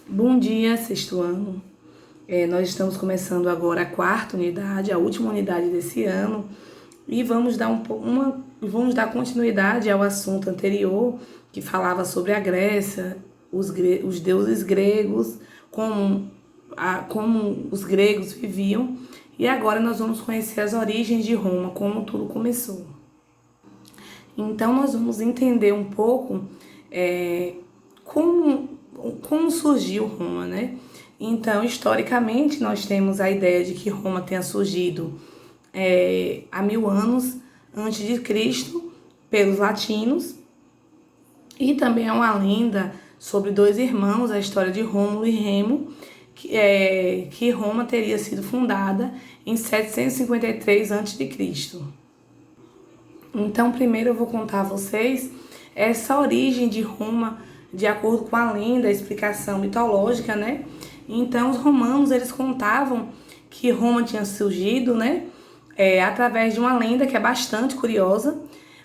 Bom dia, sexto ano. Nós estamos começando agora a quarta unidade, a última unidade desse ano, e vamos dar continuidade ao assunto anterior, que falava sobre a Grécia, os deuses gregos, como os gregos viviam, e agora nós vamos conhecer as origens de Roma, como tudo começou. Então, nós vamos entender um pouco como surgiu Roma, né? Então, historicamente, nós temos a ideia de que Roma tenha surgido há 1000 anos antes de Cristo pelos latinos, e também há uma lenda sobre dois irmãos, a história de Rômulo e Remo, que Roma teria sido fundada em 753 a.C. Então, primeiro eu vou contar a vocês essa origem de Roma, de acordo com a lenda, a explicação mitológica, né? Então, os romanos, eles contavam que Roma tinha surgido, né? Através de uma lenda que é bastante curiosa.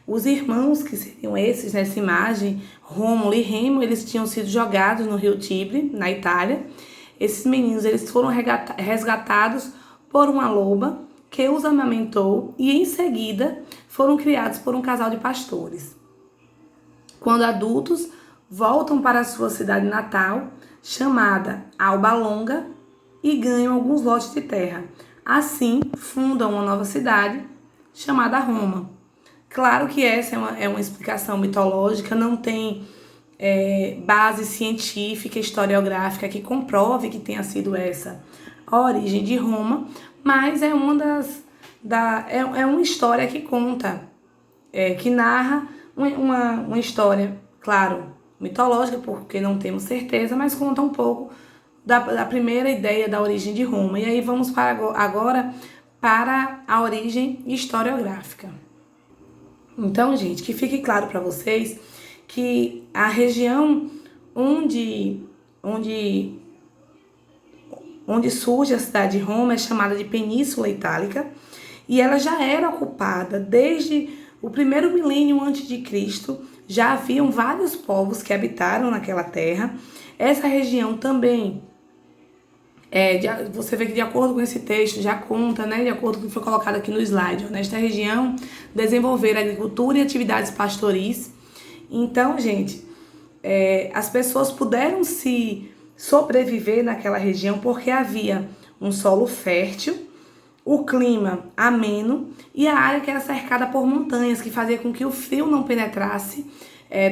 Os irmãos, que seriam esses nessa imagem, Rômulo e Remo, eles tinham sido jogados no rio Tibre, na Itália. Esses meninos, eles foram resgatados por uma loba que os amamentou e, em seguida, foram criados por um casal de pastores. Quando adultos, voltam para a sua cidade natal, chamada Alba Longa, e ganham alguns lotes de terra. Assim, fundam uma nova cidade, chamada Roma. Claro que essa é uma explicação mitológica, não tem base científica, historiográfica que comprove que tenha sido essa a origem de Roma, mas é uma história que conta, que narra uma história, claro, mitológica, porque não temos certeza, mas conta um pouco da primeira ideia da origem de Roma. E aí vamos agora para a origem historiográfica. Então, gente, que fique claro para vocês que a região onde surge a cidade de Roma é chamada de Península Itálica, e ela já era ocupada desde o primeiro milênio antes de Cristo. Já haviam vários povos que habitaram naquela terra. Essa região também, você vê que de acordo com esse texto, já conta, né, de acordo com o que foi colocado aqui no slide, nesta região desenvolveram agricultura e atividades pastoris. Então, gente, as pessoas puderam se sobreviver naquela região porque havia um solo fértil, o clima ameno e a área que era cercada por montanhas, que fazia com que o frio não penetrasse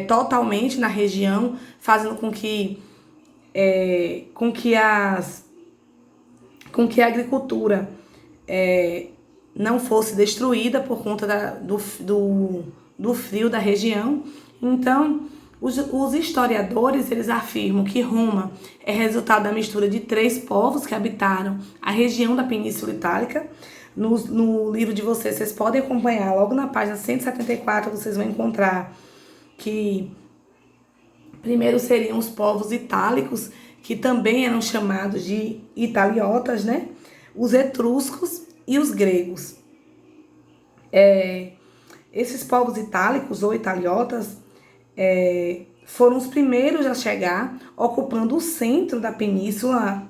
totalmente na região, fazendo com que a agricultura não fosse destruída por conta do frio da região. Então, os historiadores, eles afirmam que Roma é resultado da mistura de 3 povos que habitaram a região da Península Itálica. No livro de vocês podem acompanhar, logo na página 174, vocês vão encontrar que primeiro seriam os povos itálicos, que também eram chamados de italiotas, né? Os etruscos e os gregos. Esses povos itálicos ou italiotas foram os primeiros a chegar, ocupando o centro da Península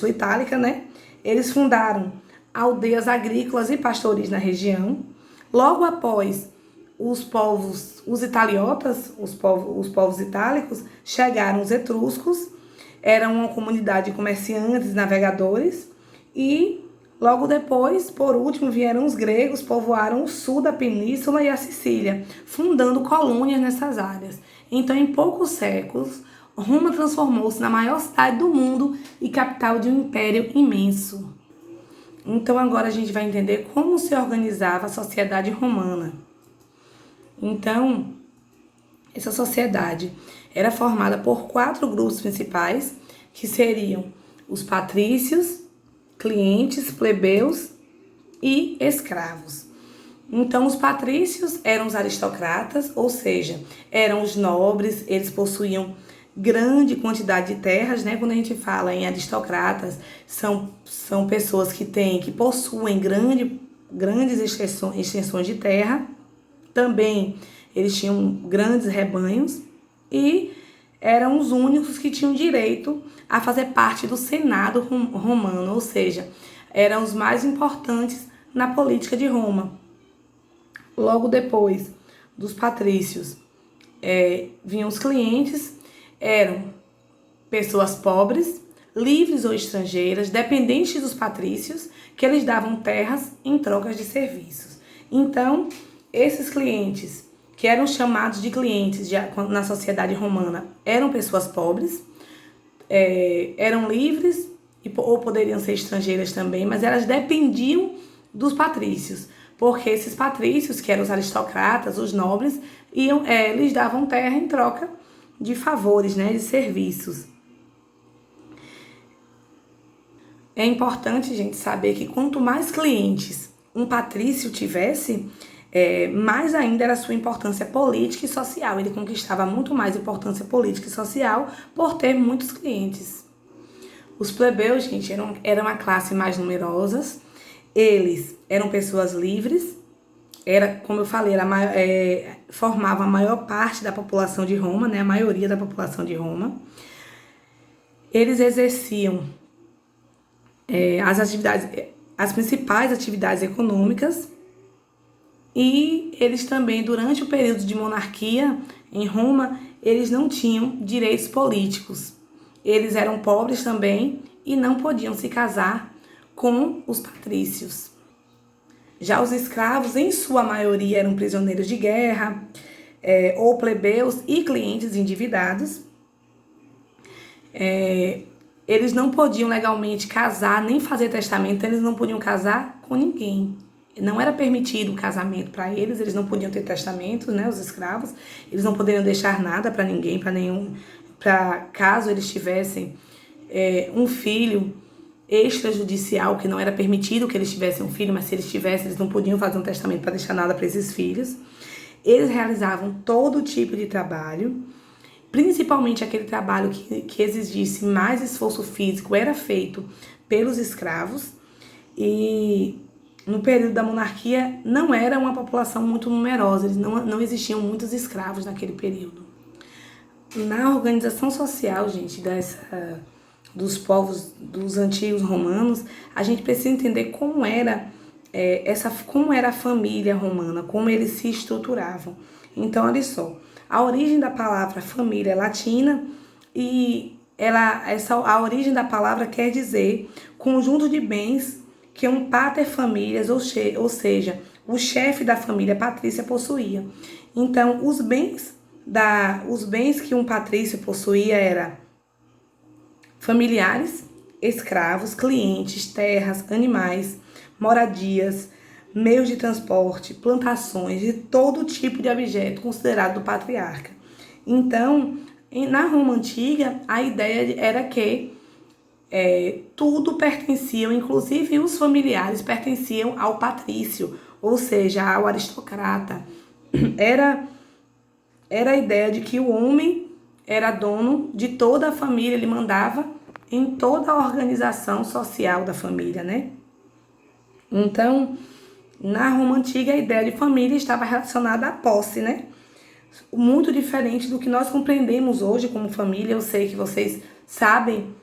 Itálica, né? Eles fundaram aldeias agrícolas e pastoris na região. Logo após os italiotas, os povos itálicos, chegaram os etruscos, eram uma comunidade de comerciantes e navegadores, e logo depois, por último, vieram os gregos, povoaram o sul da península e a Sicília, fundando colônias nessas áreas. Então, em poucos séculos, Roma transformou-se na maior cidade do mundo e capital de um império imenso. Então, agora a gente vai entender como se organizava a sociedade romana. Então, essa sociedade era formada por 4 grupos principais, que seriam os patrícios, clientes, plebeus e escravos. Então, os patrícios eram os aristocratas, ou seja, eram os nobres, eles possuíam grande quantidade de terras, né? Quando a gente fala em aristocratas, são pessoas que possuem grandes extensões de terra. Também eles tinham grandes rebanhos, e eram os únicos que tinham direito a fazer parte do Senado romano, ou seja, eram os mais importantes na política de Roma. Logo depois dos patrícios, vinham os clientes, eram pessoas pobres, livres ou estrangeiras, dependentes dos patrícios, que eles davam terras em trocas de serviços. Então, esses clientes, que eram chamados de clientes na sociedade romana, eram pessoas pobres, eram livres, ou poderiam ser estrangeiras também, mas elas dependiam dos patrícios, porque esses patrícios, que eram os aristocratas, os nobres, lhes davam terra em troca de favores, né, de serviços. É importante, gente, saber que quanto mais clientes um patrício tivesse, mais ainda era a sua importância política e social. Ele conquistava muito mais importância política e social por ter muitos clientes. Os plebeus, gente, eram uma classe mais numerosas. Eles eram pessoas livres. Como eu falei, formava a maior parte da população de Roma, né? A maioria da população de Roma. Eles exerciam as principais atividades econômicas, e eles também, durante o período de monarquia em Roma, eles não tinham direitos políticos. Eles eram pobres também e não podiam se casar com os patrícios. Já os escravos, em sua maioria, eram prisioneiros de guerra, ou plebeus e clientes endividados. Eles não podiam legalmente casar, nem fazer testamento, eles não podiam casar com ninguém. Não era permitido o casamento para eles, eles não podiam ter testamentos, né, os escravos, eles não poderiam deixar nada para ninguém, para caso eles tivessem um filho extrajudicial, que não era permitido que eles tivessem um filho, mas se eles tivessem, eles não podiam fazer um testamento para deixar nada para esses filhos. Eles realizavam todo tipo de trabalho, principalmente aquele trabalho que exigisse mais esforço físico, era feito pelos escravos. E no período da monarquia não era uma população muito numerosa, não existiam muitos escravos naquele período. Na organização social, gente, dos povos, dos antigos romanos, a gente precisa entender como era a família romana, como eles se estruturavam. Então, olha só, a origem da palavra família é latina e a origem da palavra quer dizer conjunto de bens que um pater familias, ou seja, o chefe da família patrícia possuía. Então, os bens que um patrício possuía eram familiares, escravos, clientes, terras, animais, moradias, meios de transporte, plantações e todo tipo de objeto considerado do patriarca. Então, na Roma Antiga, a ideia era que tudo pertencia, inclusive os familiares pertenciam ao patrício, ou seja, ao aristocrata. Era a ideia de que o homem era dono de toda a família, ele mandava em toda a organização social da família, né? Então, na Roma Antiga, a ideia de família estava relacionada à posse, né? Muito diferente do que nós compreendemos hoje como família. Eu sei que vocês sabem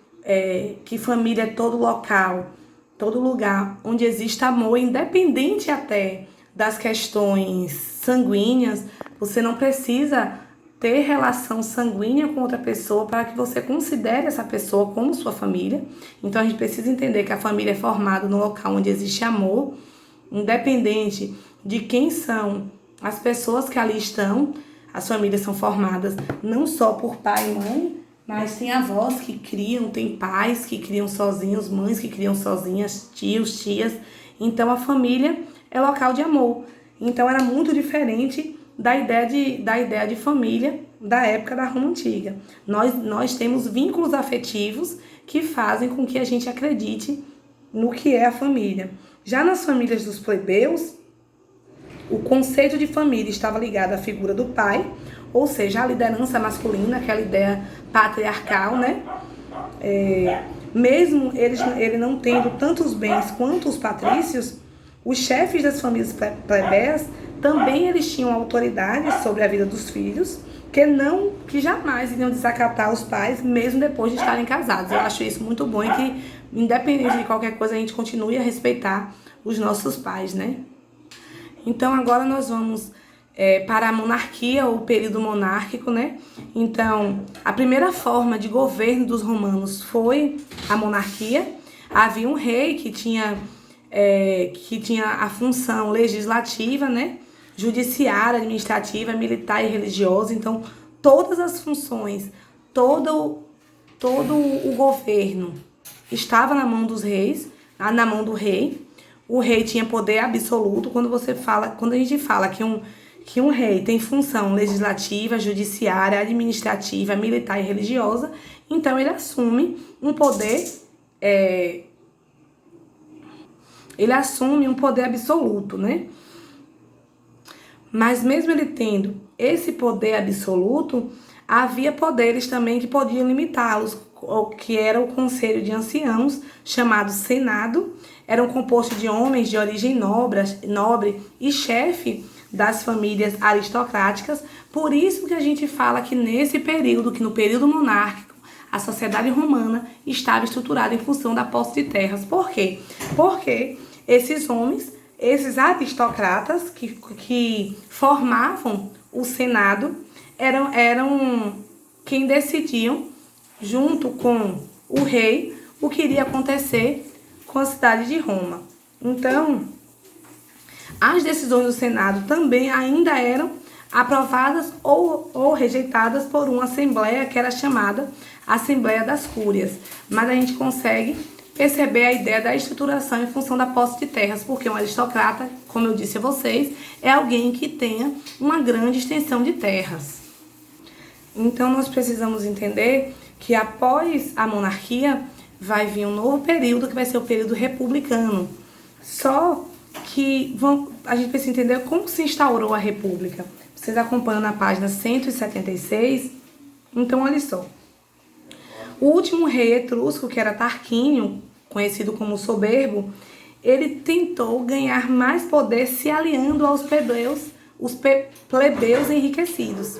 que família é todo local, todo lugar onde existe amor, independente até das questões sanguíneas. Você não precisa ter relação sanguínea com outra pessoa para que você considere essa pessoa como sua família. Então a gente precisa entender que a família é formada no local onde existe amor, independente de quem são as pessoas que ali estão. As famílias são formadas não só por pai e mãe, mas tem avós que criam, tem pais que criam sozinhos, mães que criam sozinhas, tios, tias. Então a família é local de amor. Então era muito diferente da ideia de família da época da Roma Antiga. Nós temos vínculos afetivos que fazem com que a gente acredite no que é a família. Já nas famílias dos plebeus, o conceito de família estava ligado à figura do pai, ou seja, a liderança masculina, aquela ideia patriarcal, né? Mesmo ele não tendo tantos bens quanto os patrícios, os chefes das famílias plebeias também eles tinham autoridade sobre a vida dos filhos, que jamais iriam desacatar os pais, mesmo depois de estarem casados. Eu acho isso muito bom e que, independente de qualquer coisa, a gente continue a respeitar os nossos pais, né? Então, agora nós vamos para a monarquia, ou período monárquico, né? Então, a primeira forma de governo dos romanos foi a monarquia. Havia um rei que tinha a função legislativa, né? Judiciária, administrativa, militar e religiosa. Então, todas as funções, todo o governo estava na mão dos reis, na mão do rei. O rei tinha poder absoluto. Quando a gente fala que um rei tem função legislativa, judiciária, administrativa, militar e religiosa, então ele assume um poder absoluto, né? Mas mesmo ele tendo esse poder absoluto, havia poderes também que podiam limitá-los, que era o Conselho de Anciãos, chamado Senado. Eram compostos de homens de origem nobre e chefe das famílias aristocráticas. Por isso que a gente fala que nesse período, que no período monárquico, a sociedade romana estava estruturada em função da posse de terras. Por quê? Porque esses homens, esses aristocratas que formavam o Senado, eram quem decidiam, junto com o rei, o que iria acontecer com a cidade de Roma. Então, as decisões do Senado também ainda eram aprovadas ou rejeitadas por uma assembleia que era chamada Assembleia das Cúrias. Mas a gente consegue perceber a ideia da estruturação em função da posse de terras, porque um aristocrata, como eu disse a vocês, é alguém que tenha uma grande extensão de terras. Então, nós precisamos entender que após a monarquia vai vir um novo período, que vai ser o período republicano. Só que a gente precisa entender como se instaurou a república. Vocês acompanham na página 176. Então, olha só. O último rei etrusco, que era Tarquínio, conhecido como Soberbo, ele tentou ganhar mais poder se aliando aos plebeus enriquecidos.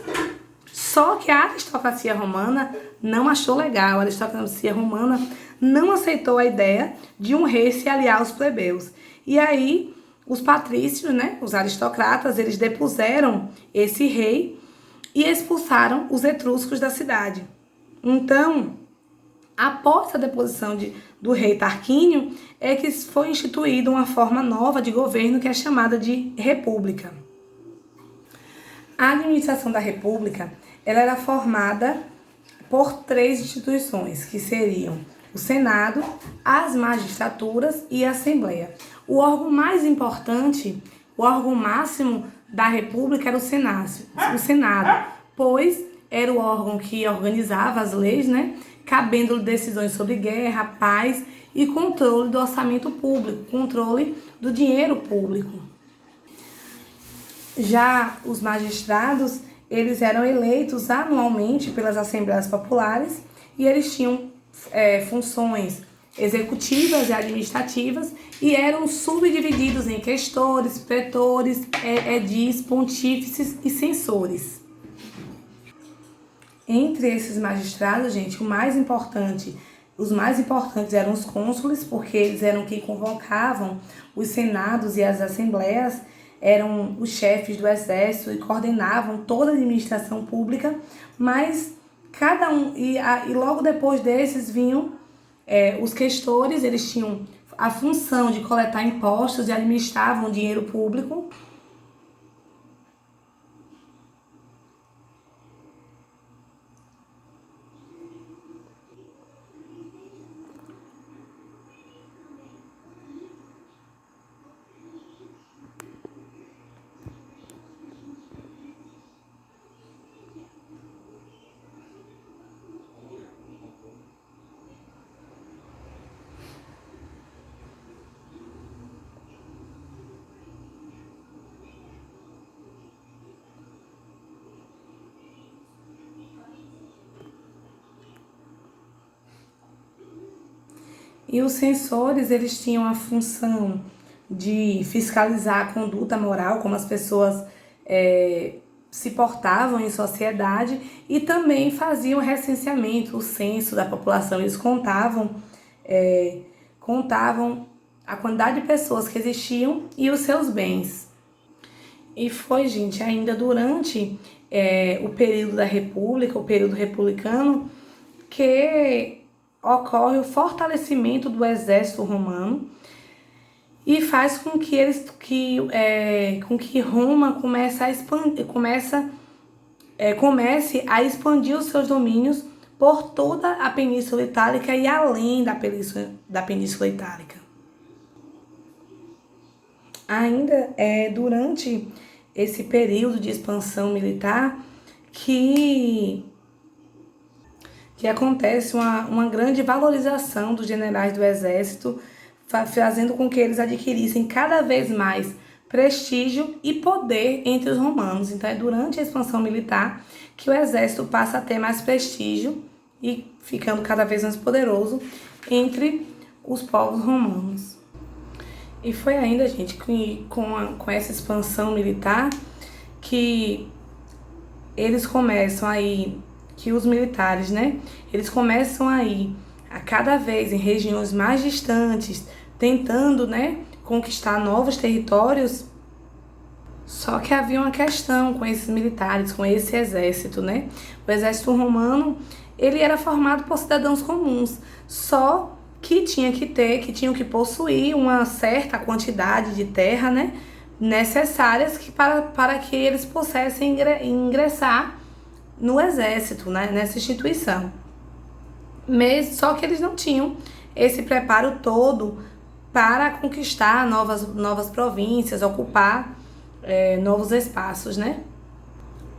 Só que a aristocracia romana não achou legal, a aristocracia romana não aceitou a ideia de um rei se aliar aos plebeus. E aí, os patrícios, né, os aristocratas, eles depuseram esse rei e expulsaram os etruscos da cidade. Então, após a deposição do rei Tarquínio, é que foi instituída uma forma nova de governo que é chamada de república. A administração da república, ela era formada por 3 instituições, que seriam o Senado, as magistraturas e a Assembleia. O órgão mais importante, o órgão máximo da república era o Senado, pois era o órgão que organizava as leis, né? Cabendo decisões sobre guerra, paz e controle do orçamento público, controle do dinheiro público. Já os magistrados, eles eram eleitos anualmente pelas assembleias populares e eles tinham funções executivas e administrativas e eram subdivididos em questores, pretores, edis, pontífices e censores. Entre esses magistrados, gente, os mais importantes eram os cônsules, porque eles eram quem convocavam os senados e as assembleias, eram os chefes do exército e coordenavam toda a administração pública, mas cada um, e logo depois desses vinham os questores, eles tinham a função de coletar impostos e administravam o dinheiro público. E os censores, eles tinham a função de fiscalizar a conduta moral, como as pessoas se portavam em sociedade e também faziam recenseamento, o censo da população. Eles contavam a quantidade de pessoas que existiam e os seus bens. E foi, gente, ainda durante o período da República, o período republicano, que ocorre o fortalecimento do exército romano e faz com que Roma comece a expandir os seus domínios por toda a Península Itálica e além da Península Itálica. Ainda durante esse período de expansão militar que acontece uma grande valorização dos generais do exército, fazendo com que eles adquirissem cada vez mais prestígio e poder entre os romanos. Então é durante a expansão militar que o exército passa a ter mais prestígio e ficando cada vez mais poderoso entre os povos romanos. E foi ainda, gente, com essa expansão militar que eles começam aí, que os militares, né, eles começam aí a cada vez em regiões mais distantes, tentando, né, conquistar novos territórios. Só que havia uma questão com esses militares, com esse exército, né? O exército romano, ele era formado por cidadãos comuns, só que tinham que possuir uma certa quantidade de terra, né, necessárias para que eles pudessem ingressar no exército, né, nessa instituição. Só que eles não tinham esse preparo todo para conquistar novas províncias, ocupar novos espaços, né?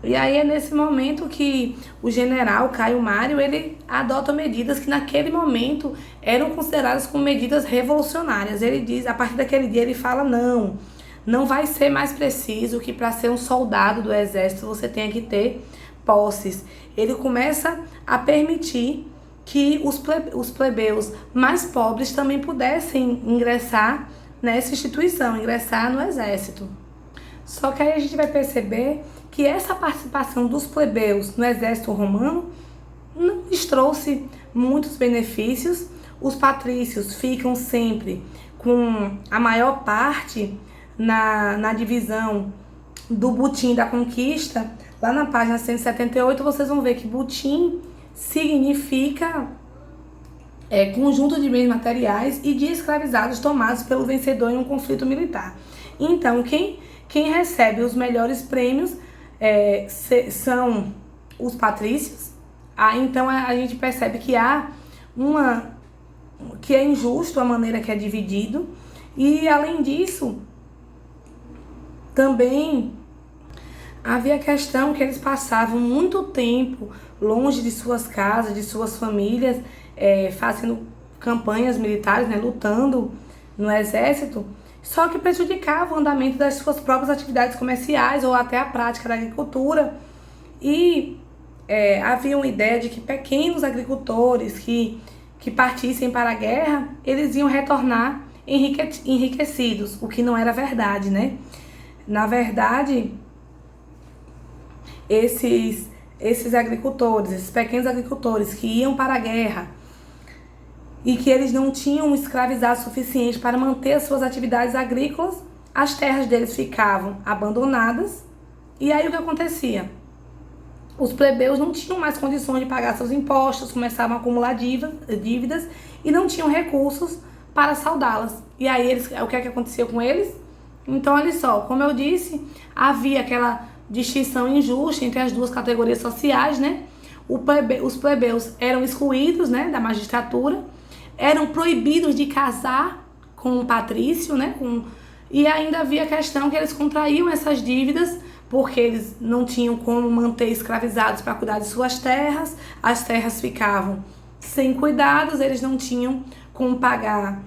E aí é nesse momento que o general Caio Mário, ele adota medidas que naquele momento eram consideradas como medidas revolucionárias. Ele diz, a partir daquele dia ele fala, não vai ser mais preciso que para ser um soldado do exército você tenha que ter posses. Ele começa a permitir que os plebeus mais pobres também pudessem ingressar nessa instituição, ingressar no exército. Só que aí a gente vai perceber que essa participação dos plebeus no exército romano não lhes trouxe muitos benefícios. Os patrícios ficam sempre com a maior parte na divisão do butim da conquista. Lá na página 178 vocês vão ver que butim significa conjunto de bens materiais e de escravizados tomados pelo vencedor em um conflito militar. Então, quem recebe os melhores prêmios são os patrícios. Então a gente percebe que que é injusto a maneira que é dividido. E além disso, também havia a questão que eles passavam muito tempo longe de suas casas, de suas famílias, fazendo campanhas militares, né, lutando no exército, só que prejudicava o andamento das suas próprias atividades comerciais ou até a prática da agricultura. E havia uma ideia de que pequenos agricultores que partissem para a guerra, eles iam retornar enriquecidos, o que não era verdade, né? Na verdade, esses agricultores, esses pequenos agricultores que iam para a guerra e que eles não tinham escravizado suficiente para manter as suas atividades agrícolas, as terras deles ficavam abandonadas. E aí o que acontecia? Os plebeus não tinham mais condições de pagar seus impostos, começavam a acumular dívidas e não tinham recursos para saldá-las. E aí o que é que acontecia com eles? Então, olha só, como eu disse, havia aquela distinção injusta entre as duas categorias sociais, né? Os plebeus eram excluídos, né, da magistratura, eram proibidos de casar com o patrício, né? E ainda havia a questão que eles contraíam essas dívidas porque eles não tinham como manter escravizados para cuidar de suas terras, as terras ficavam sem cuidados, eles não tinham como pagar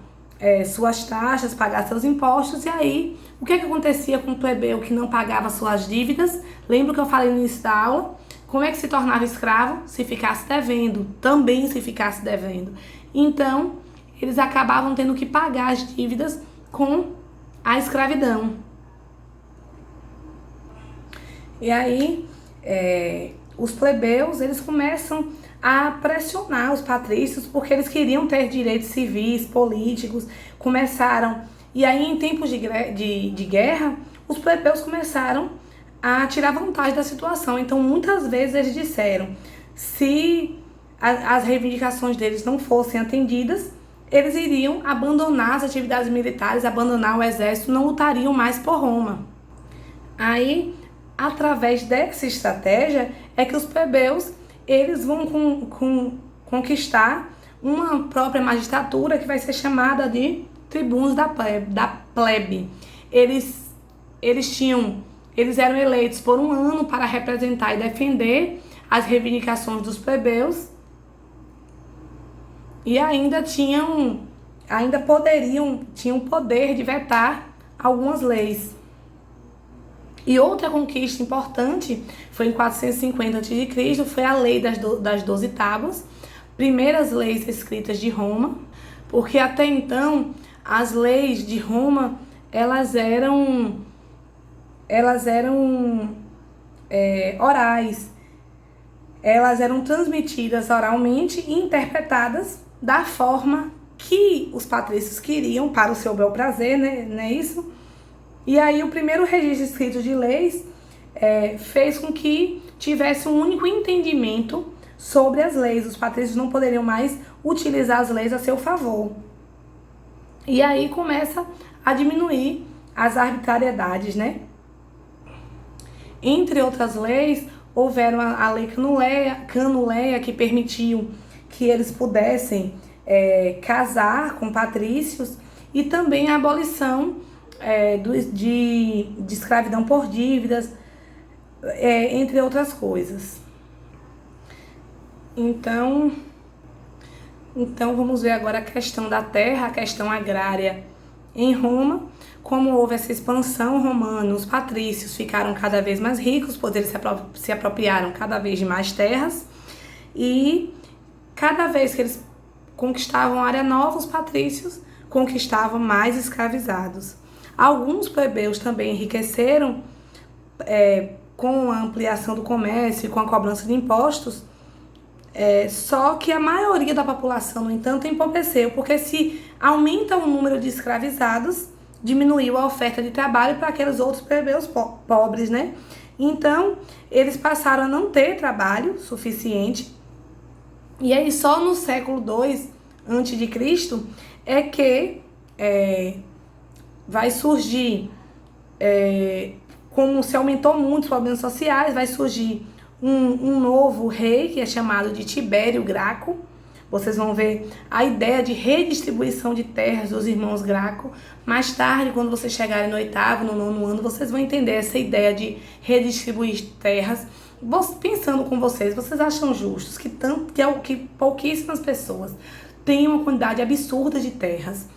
suas taxas, pagar seus impostos. E aí, o que acontecia com o plebeu que não pagava suas dívidas? Lembra que eu falei no início da aula? Como é que se tornava escravo? Se ficasse devendo, também se ficasse devendo. Então, eles acabavam tendo que pagar as dívidas com a escravidão. E aí, os plebeus, eles começam a pressionar os patrícios porque eles queriam ter direitos civis, políticos, começaram... E aí, em tempos de guerra, os plebeus começaram a tirar vantagem da situação. Então, muitas vezes eles disseram, se as reivindicações deles não fossem atendidas, eles iriam abandonar as atividades militares, abandonar o exército, não lutariam mais por Roma. Aí, através dessa estratégia, é que os plebeus eles vão conquistar uma própria magistratura que vai ser chamada de tribunos da plebe. Eles eram eleitos por um ano para representar e defender as reivindicações dos plebeus e ainda tinham poder de vetar algumas leis. E outra conquista importante foi em 450 a.C., foi a lei das 12 tábuas, primeiras leis escritas de Roma, porque até então as leis de Roma elas eram orais, elas eram transmitidas oralmente e interpretadas da forma que os patrícios queriam para o seu bel prazer, né? Não é isso? E aí o primeiro registro escrito de leis fez com que tivesse um único entendimento sobre as leis. Os patrícios não poderiam mais utilizar as leis a seu favor. E aí começa a diminuir as arbitrariedades, né? Entre outras leis, houveram a lei Canuleia, que permitiu que eles pudessem casar com patrícios, e também a abolição de escravidão por dívidas, entre outras coisas. Então vamos ver agora a questão da terra, a questão agrária em Roma. Como houve essa expansão romana, os patrícios ficaram cada vez mais ricos, pois eles se apropriaram cada vez de mais terras, e cada vez que eles conquistavam área nova, os patrícios conquistavam mais escravizados. Alguns plebeus também enriqueceram com a ampliação do comércio e com a cobrança de impostos, só que a maioria da população, no entanto, empobreceu, porque se aumenta o número de escravizados, diminuiu a oferta de trabalho para aqueles outros plebeus pobres, né? Então, eles passaram a não ter trabalho suficiente, e aí só no século II a.C. é que vai surgir, como se aumentou muito os problemas sociais, vai surgir um novo rei, que é chamado de Tibério Graco. Vocês vão ver a ideia de redistribuição de terras dos irmãos Graco. Mais tarde, quando vocês chegarem no 8º, no 9º ano, vocês vão entender essa ideia de redistribuir terras. Pensando com vocês acham justos que pouquíssimas pessoas tenham uma quantidade absurda de terras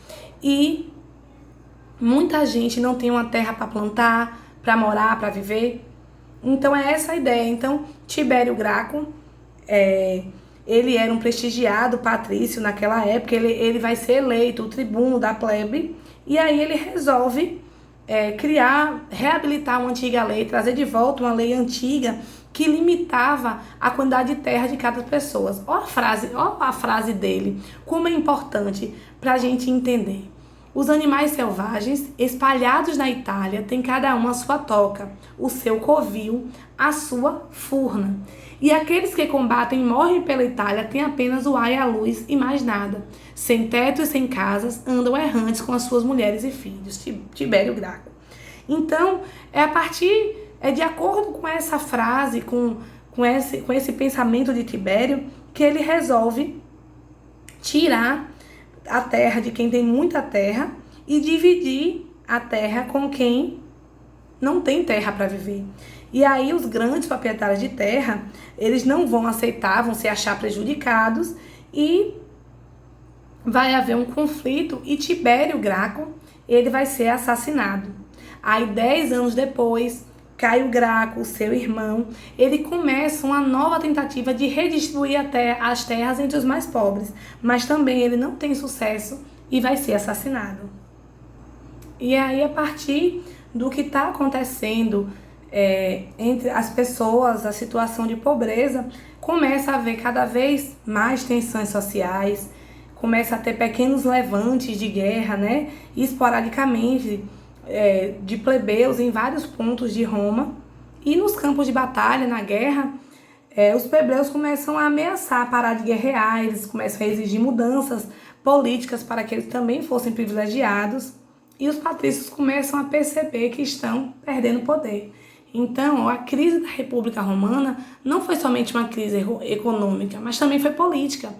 e muita gente não tem uma terra para plantar, para morar, para viver? Então é essa a ideia. Então Tibério Graco, ele era um prestigiado patrício naquela época, ele vai ser eleito o tribuno da plebe, e aí ele resolve reabilitar uma antiga lei, trazer de volta uma lei antiga que limitava a quantidade de terra de cada pessoa. Olha a frase dele, como é importante para a gente entender. Os animais selvagens espalhados na Itália têm cada um a sua toca, o seu covil, a sua furna. E aqueles que combatem e morrem pela Itália têm apenas o ar e a luz e mais nada. Sem teto e sem casas, andam errantes com as suas mulheres e filhos. Tibério Graco. Então, de acordo com essa frase, com esse pensamento de Tibério, que ele resolve tirar a terra de quem tem muita terra e dividir a terra com quem não tem terra para viver. E aí os grandes proprietários de terra, eles não vão aceitar, vão se achar prejudicados e vai haver um conflito e Tibério Graco, ele vai ser assassinado. Aí 10 anos depois, Caio Graco, seu irmão, ele começa uma nova tentativa de redistribuir as terras entre os mais pobres, mas também ele não tem sucesso e vai ser assassinado. E aí, a partir do que está acontecendo entre as pessoas, a situação de pobreza, começa a haver cada vez mais tensões sociais, começa a ter pequenos levantes de guerra, né? Esporadicamente, de plebeus em vários pontos de Roma. E nos campos de batalha, na guerra, os plebeus começam a ameaçar parar de guerrear, eles começam a exigir mudanças políticas para que eles também fossem privilegiados. E os patrícios começam a perceber que estão perdendo poder. Então, a crise da República Romana não foi somente uma crise econômica, mas também foi política.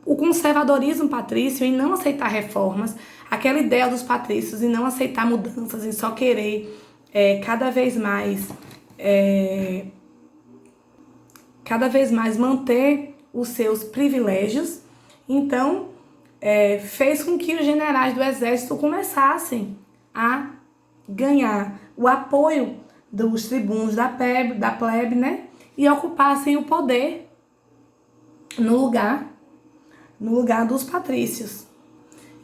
O conservadorismo patrício em não aceitar reformas, aquela ideia dos patrícios em não aceitar mudanças, em só querer cada vez mais manter os seus privilégios. Então, fez com que os generais do exército começassem a ganhar o apoio dos tribunos da plebe, né? E ocupassem o poder no lugar dos patrícios.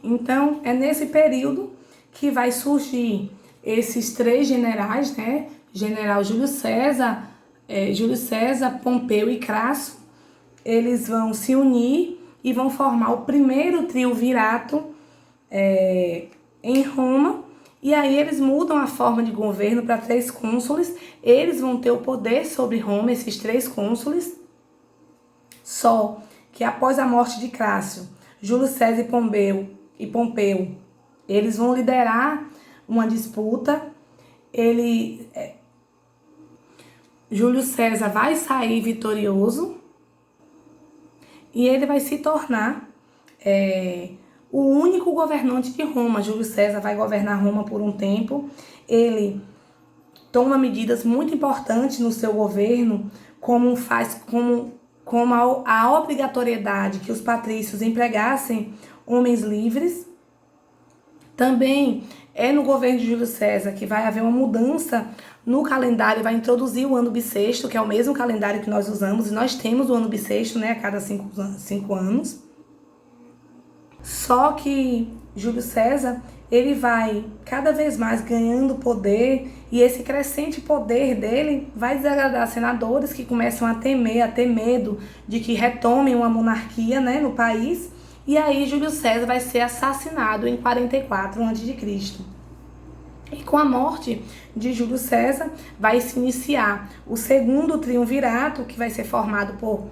Então, é nesse período que vai surgir esses 3 generais, né? General Júlio César, Pompeu e Crasso. Eles vão se unir e vão formar o primeiro triunvirato em Roma. E aí eles mudam a forma de governo para 3 cônsules. Eles vão ter o poder sobre Roma, esses 3 cônsules. Só que após a morte de Crasso, Júlio César e Pompeu, eles vão liderar uma disputa. Júlio César vai sair vitorioso e ele vai se tornar o único governante de Roma. Júlio César vai governar Roma por um tempo. Ele toma medidas muito importantes no seu governo, como a obrigatoriedade que os patrícios empregassem homens livres. Também é no governo de Júlio César que vai haver uma mudança no calendário, vai introduzir o ano bissexto, que é o mesmo calendário que nós usamos, e nós temos o ano bissexto, né, a cada 5 anos. Só que Júlio César, ele vai cada vez mais ganhando poder, e esse crescente poder dele vai desagradar senadores que começam a ter medo de que retomem uma monarquia, né, no país. E aí Júlio César vai ser assassinado em 44 a.C. E com a morte de Júlio César vai se iniciar o segundo triunvirato, que vai ser formado por